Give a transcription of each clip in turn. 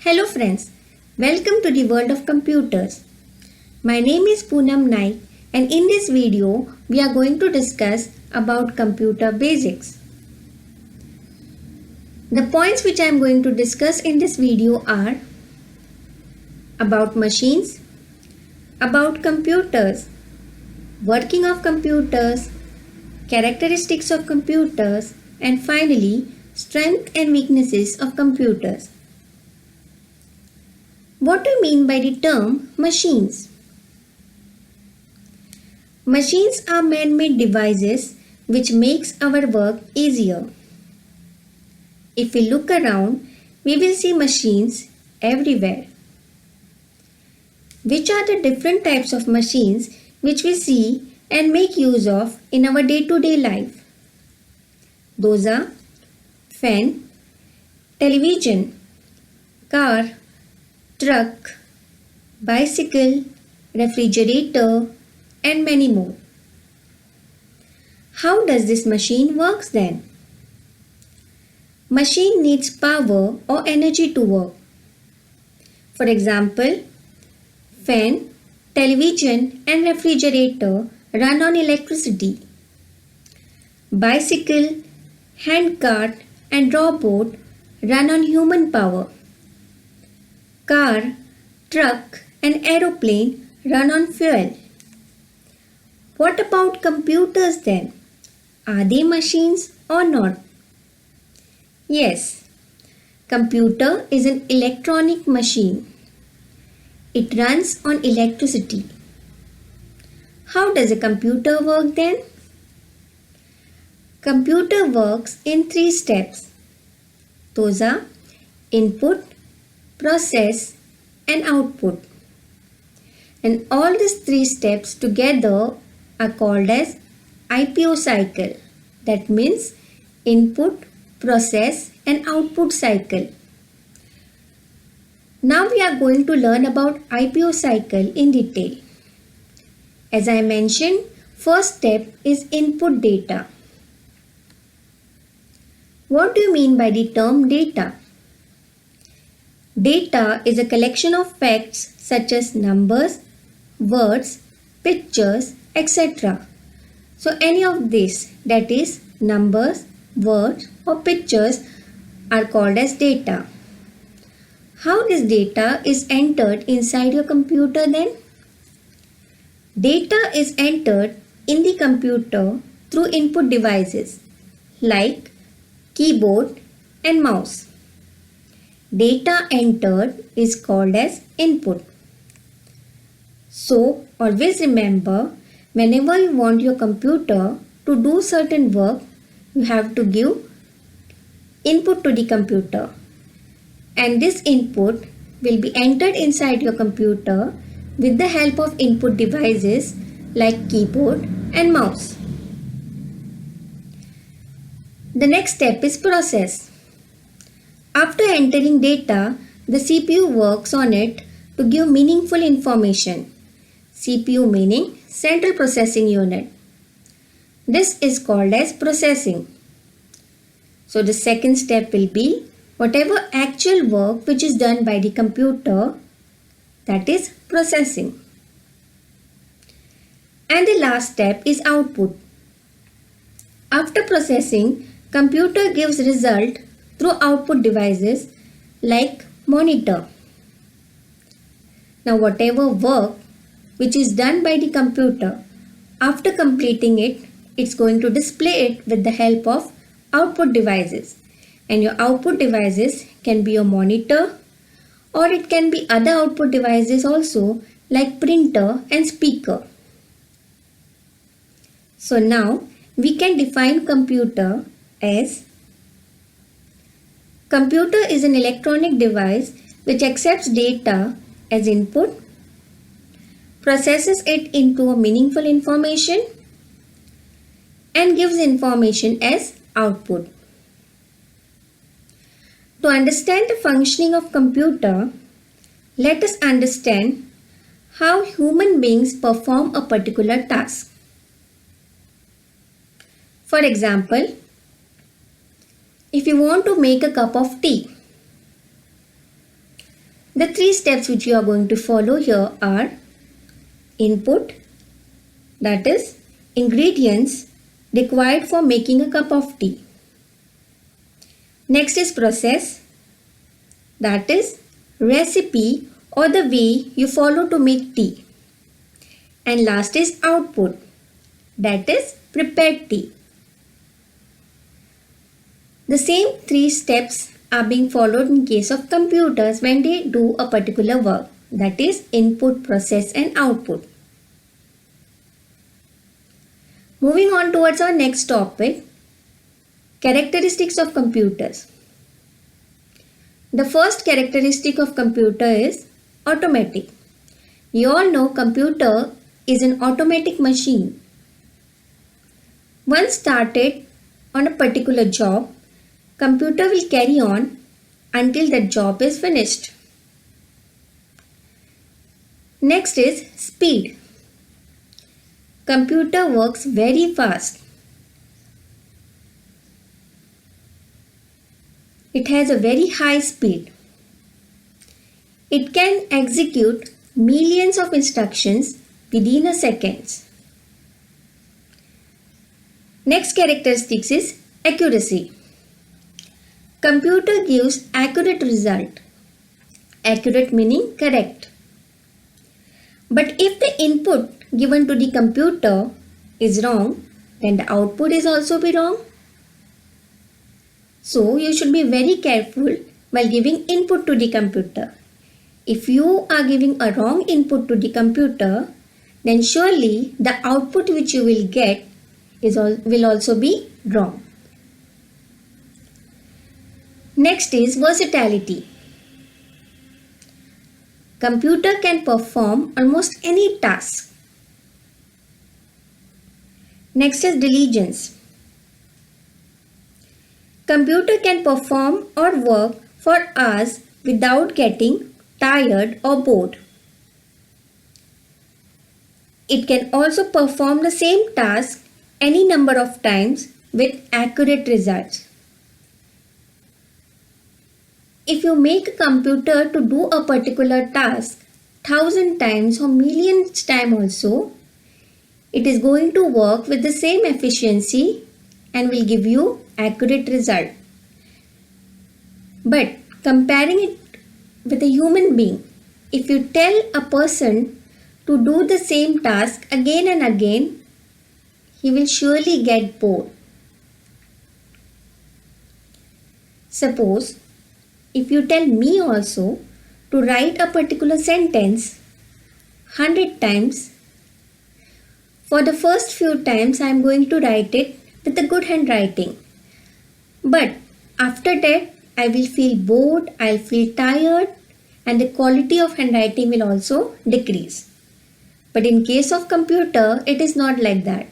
Hello friends, welcome to the world of computers. My name is Poonam Naik and in this video we are going to discuss about computer basics. The points which I am going to discuss in this video are about machines, about computers, working of computers, characteristics of computers, and finally strengths and weaknesses of computers. What do you mean by the term machines? Machines are man-made devices which makes our work easier. If we look around, we will see machines everywhere. Which are the different types of machines which we see and make use of in our day-to-day life? Those are fan, television, car, truck, bicycle, refrigerator, and many more. How does this machine works then? Machine needs power or energy to work. For example, fan, television, and refrigerator run on electricity. Bicycle, handcart, and robot run on human power. Car, truck, and aeroplane run on fuel. What about computers then? Are they machines or not? Yes, computer is an electronic machine. It runs on electricity. How does a computer work then? Computer works in 3 steps. Those are input, process, and output. And all these 3 steps together are called as IPO cycle. That means input, process, and output cycle. Now we are going to learn about IPO cycle in detail. As I mentioned, first step is input data. What do you mean by the term data? Data is a collection of facts such as numbers, words, pictures, etc. So any of this, that is numbers, words or pictures, are called as data. How this data is entered inside your computer then? Data is entered in the computer through input devices like keyboard and mouse. Data entered is called as input. So always remember, whenever you want your computer to do certain work, you have to give input to the computer. And this input will be entered inside your computer with the help of input devices like keyboard and mouse. The next step is process. After entering data, the CPU works on it to give meaningful information. CPU meaning Central Processing Unit. This is called as processing. So the second step will be whatever actual work which is done by the computer, that is processing. And the last step is output. After processing, computer gives result through output devices like monitor. Now whatever work which is done by the computer, after completing it, it's going to display it with the help of output devices. And your output devices can be your monitor or it can be other output devices also like printer and speaker. So now we can define computer as computer is an electronic device which accepts data as input, processes it into a meaningful information, and gives information as output. To understand the functioning of computer, let us understand how human beings perform a particular task. For example, if you want to make a cup of tea, The three steps which you are going to follow here are input, that is ingredients required for making a cup of tea. Next is process, that is recipe or the way you follow to make tea. And last is output, that is prepared tea. The same three steps are being followed in case of computers when they do a particular work, that is input, process and output. Moving on towards our next topic, characteristics of computers. The first characteristic of computer is automatic. We all know computer is an automatic machine. Once started on a particular job, computer will carry on until that job is finished. Next is speed. Computer works very fast. It has a very high speed. It can execute millions of instructions within a second. Next characteristic is accuracy. Computer gives accurate result. Accurate meaning correct. But if the input given to the computer is wrong, then the output is also be wrong. So you should be very careful while giving input to the computer. If you are giving a wrong input to the computer, then surely the output which you will get will also be wrong. Next is versatility. Computer can perform almost any task. Next is diligence. Computer can perform or work for hours without getting tired or bored. It can also perform the same task any number of times with accurate results. If you make a computer to do a particular task 1,000 times or millions times also, it is going to work with the same efficiency and will give you accurate result. But comparing it with a human being, if you tell a person to do the same task again and again, he will surely get bored. Suppose if you tell me also to write a particular sentence 100 times, for the first few times I am going to write it with a good handwriting. But after that I will feel bored, I will feel tired and the quality of handwriting will also decrease. But in case of computer, it is not like that.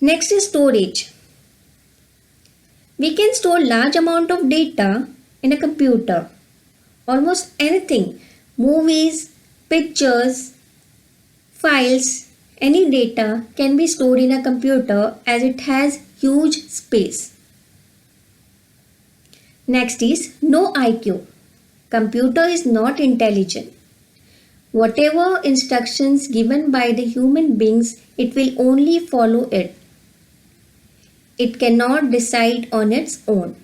Next is storage. We can store large amount of data in a computer. Almost anything, movies, pictures, files, any data can be stored in a computer as it has huge space. Next is no IQ. Computer is not intelligent. Whatever instructions given by the human beings, it will only follow it. It cannot decide on its own.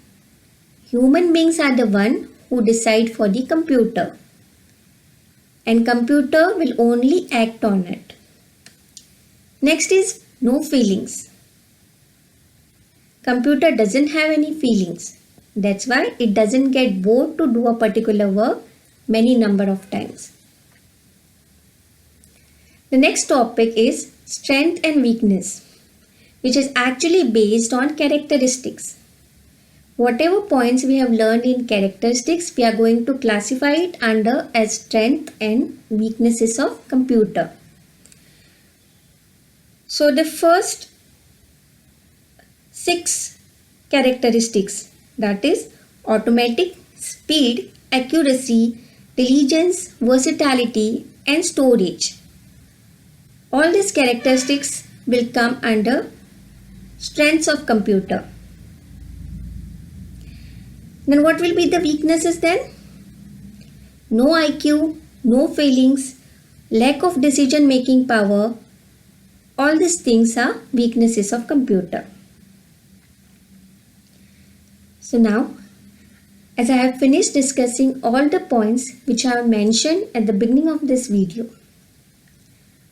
Human beings are the one who decide for the computer. And computer will only act on it. Next is no feelings. Computer doesn't have any feelings. That's why it doesn't get bored to do a particular work many number of times. The next topic is strength and weakness, which is actually based on characteristics. Whatever points we have learned in characteristics, we are going to classify it under as strength and weaknesses of computer. So the first 6 characteristics, that is automatic, speed, accuracy, diligence, versatility and storage. All these characteristics will come under strengths of computer. Then what will be the weaknesses then? no IQ, no feelings, lack of decision making power. All these things are weaknesses of computer. So now, as I have finished discussing all the points which I have mentioned at the beginning of this video,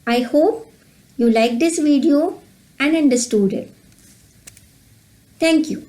I hope you liked this video and understood it. Thank you.